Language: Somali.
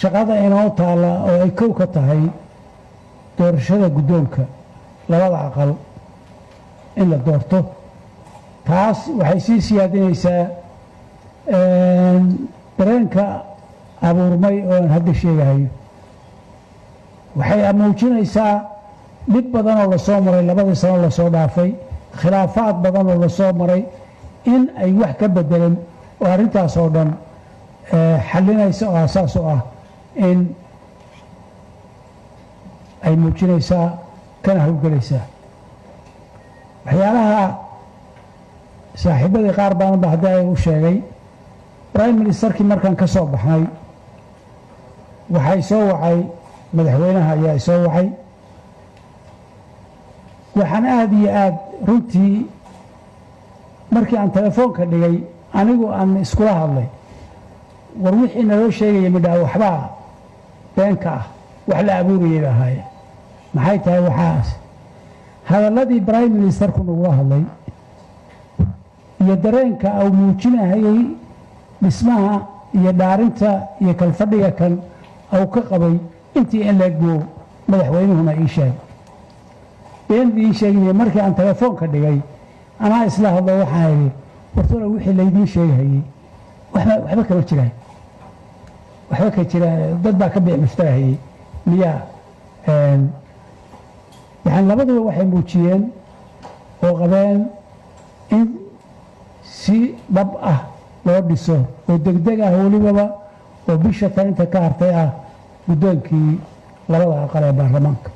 shaqada inoo taala oo ay kow ka tahay doorashada guddoonka labada aqal in la doorto taas waxay sii siyaadinaysaa dareenka abuurmay oo aan hadda sheegahayo waxay muujinaysaa dhib badan oo lasoo maray labadii sano lasoo dhaafay khilaafaad badan oo lasoo maray in ay wax ka bedelan oo arrintaas oo dhan xallinaysa oo asaas oo ah in ay muujinaysaa kana hawlgelaysaa waxyaalaha saaxiibadii qaar badan ba haddii ay u sheegay prime ministerkii markaan ka soo baxnay waxay soo wacay madaxweynaha ayaa soo wacay waxaan aad iyo aad runtii markii aan telefoonka dhigay anigu aan iskula hadlay war wixii naloo sheegaya midhaa waxbaa beenka ah wax la abuurayay ba ahaayeen maxay tahay waxaas hadalladii prime ministerku nagula hadlay iyo dareenka uu muujinahayay dhismaha iyo dhaarinta iyo kalfadhiga kan uu ka qabay intii in leeguu madaxweynuhuna ii sheegay been bii sheegay markii aan telefoonka dhigay anaa isla hadlo waxaan idhi wartona wixii laydiin sheegahayey waxba kama jiraan waxba ka jiraan dad baa ka biic mushtarahayey miyaa yani labaduba waxay muujiyeen oo qabeen in si dhab ah loo dhiso oo degdeg ah welibaba oo bisha tan inta ka hartay ah guddoonkii labada aqal ee baarlamaanka